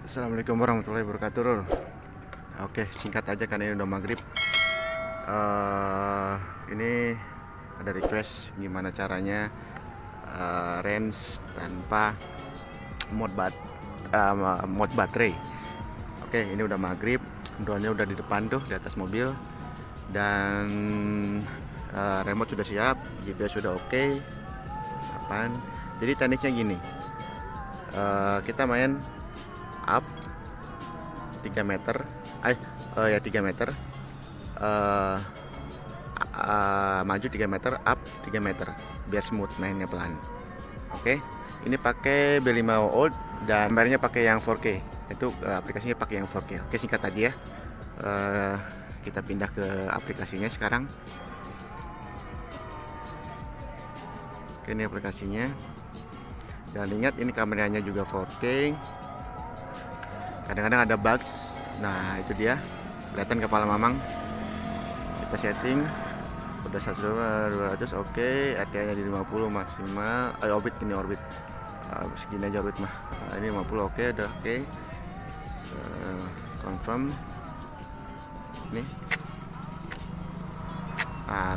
Assalamualaikum warahmatullahi wabarakatuh. Oke, singkat aja kan ini udah maghrib. Ini ada request gimana caranya range tanpa mod baterai. Oke, ini udah maghrib, drone-nya udah di depan tuh, di atas mobil, dan remote sudah siap, GPS sudah oke. Jadi tekniknya gini, kita main up 3 meter, 3 meter, maju 3 meter, up 3 meter, biar smooth mainnya pelan. Oke, ini pakai B5O dan kameranya pakai yang 4K. Itu aplikasinya pakai yang 4K. Oke, singkat tadi ya. Kita pindah ke aplikasinya sekarang. Oke, ini aplikasinya. Dan ingat, ini kameranya juga 4K. Kadang-kadang ada bugs. Nah, itu dia, kelihatan kepala mamang. Kita setting udah 100, oke. RTA nya di 50 maksimal. Orbit, ini orbit segini aja orbit mah. Ini 50, oke, udah oke. Confirm nih.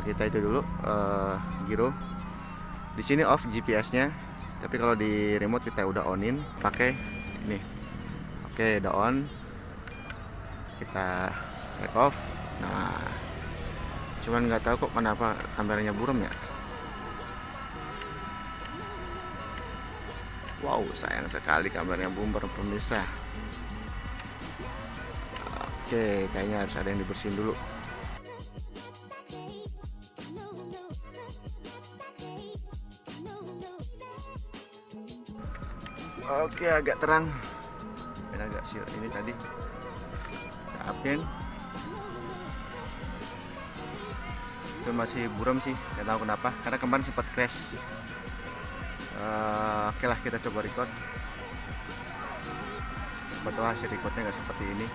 Kita itu dulu gyro. Di sini off GPS nya, tapi kalau di remote kita udah onin pakai ini. Oke, udah on. Kita take off. Nah, cuman nggak tahu kok kenapa kameranya buram ya. Wow, sayang sekali kameranya buram pemirsa. Oke, kayaknya harus ada yang dibersihin dulu. Oke, agak terang. Agak ini tadi kita upin, itu masih buram sih, nggak tahu kenapa, karena kemarin sempat crash. Oke lah, kita coba record. Betul, hasil recordnya nggak seperti ini,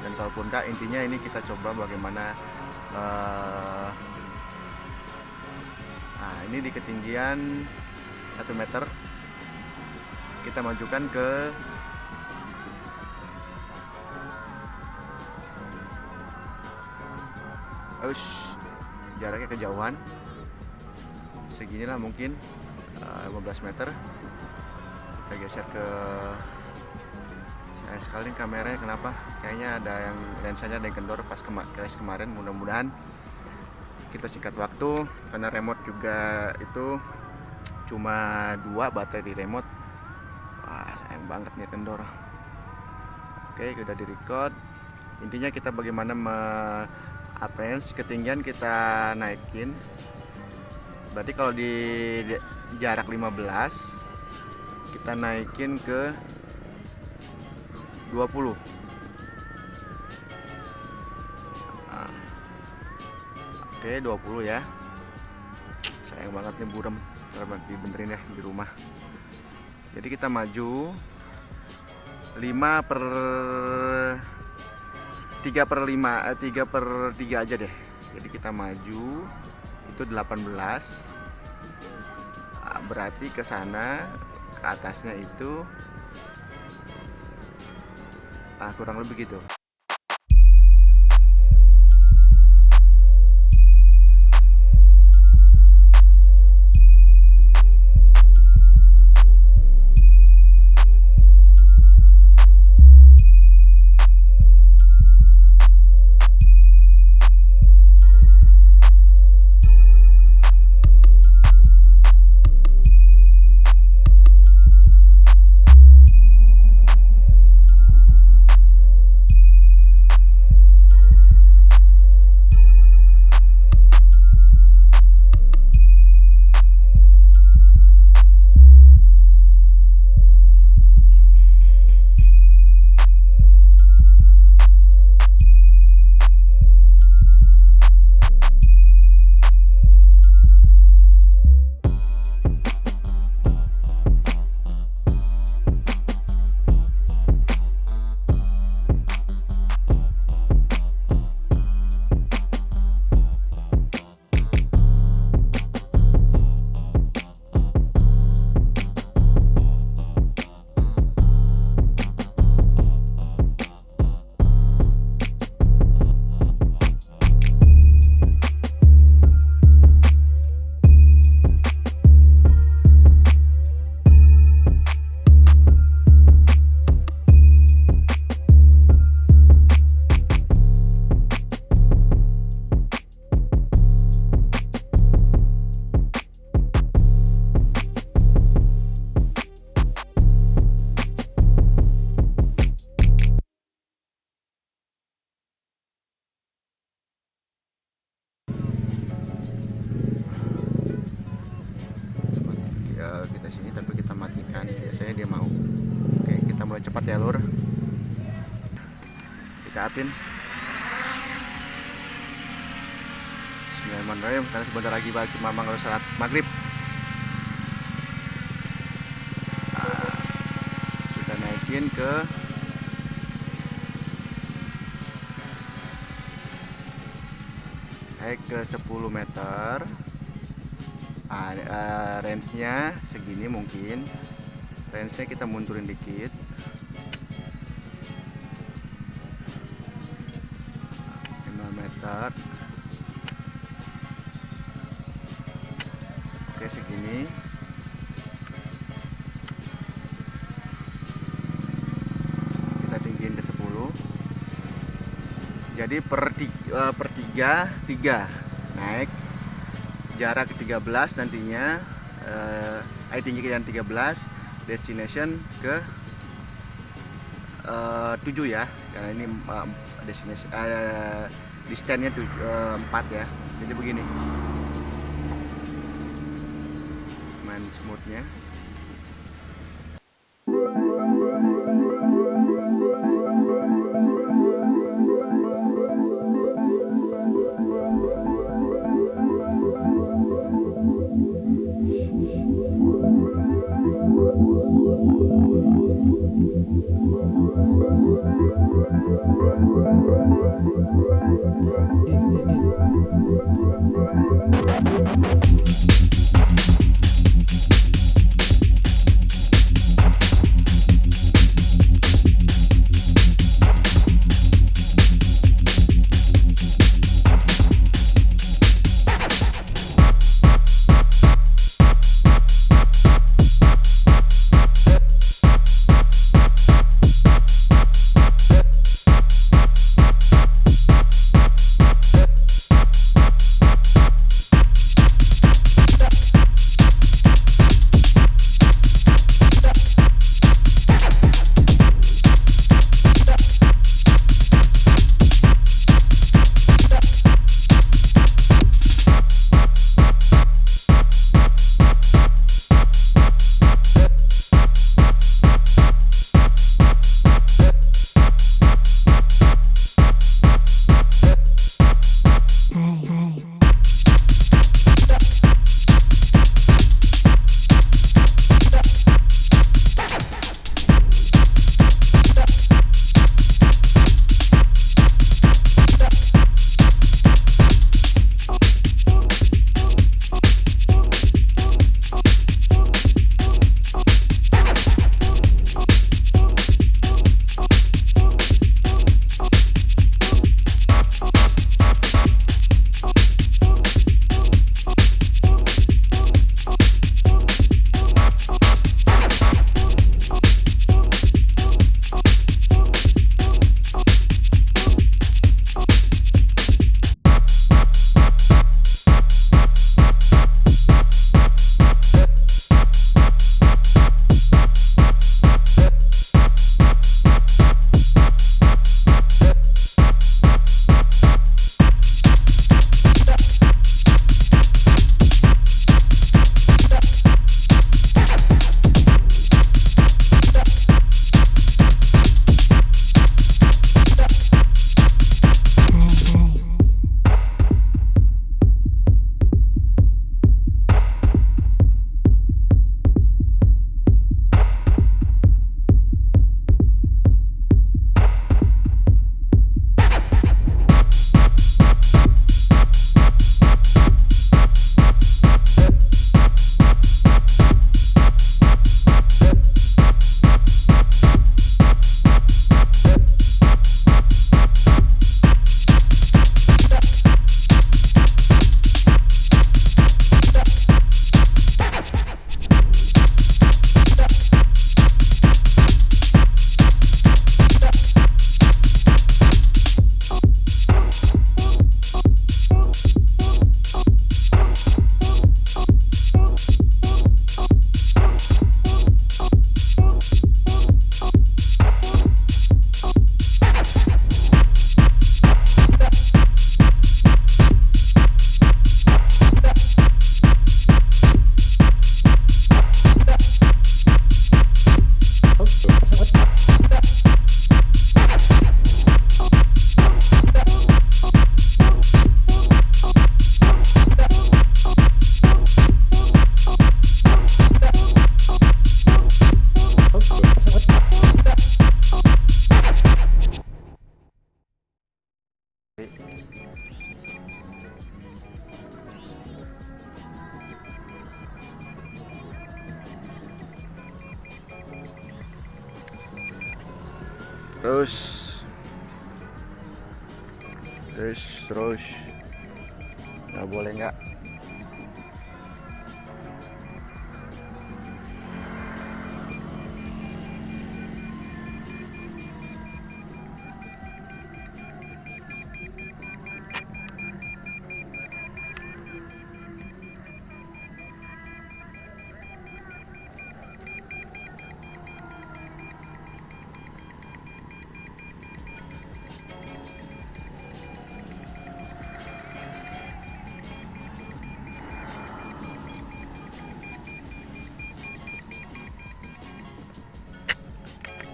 dan kalaupun nggak, intinya ini kita coba bagaimana. Ini di ketinggian 1 meter kita majukan ke jaraknya kejauhan seginilah, mungkin 15 meter. Kita geser ke sayang sekali kameranya, kenapa kayaknya ada yang lensanya ada yang kendor pas crash kemarin. Mudah-mudahan kita singkat waktu, karena remote juga itu cuma 2 baterai di remote. Wah, sayang banget nih kendor. Oke, udah di record. Intinya kita bagaimana range ketinggian kita naikin. Berarti kalau di jarak 15 kita naikin ke 20. Oke, 20 ya. Sayang banget nih buram, terus dibenerin ya di rumah. Jadi kita maju 3/3 aja deh. Jadi kita maju itu 18. Berarti ke sana, ke atasnya itu kurang lebih gitu. cepat ya lur. Kita apin. Bismillahirrahmanirrahim. Karena sebentar lagi bagi mamang kalau salat maghrib. Kita naikin ke naik ke 10 meter. Range-nya segini mungkin. Range-nya kita mundurin dikit. Meter. Oke, segini. Kita tinggiin ke 10. Jadi per 3 naik jarak ke 13 nantinya. Tinggi ke 13, destination ke 7 ya, karena ini destination distance-nya 4 ya. Jadi begini main smoothnya. terus nggak boleh nggak.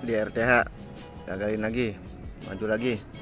Di RTH gagalin lagi, maju lagi.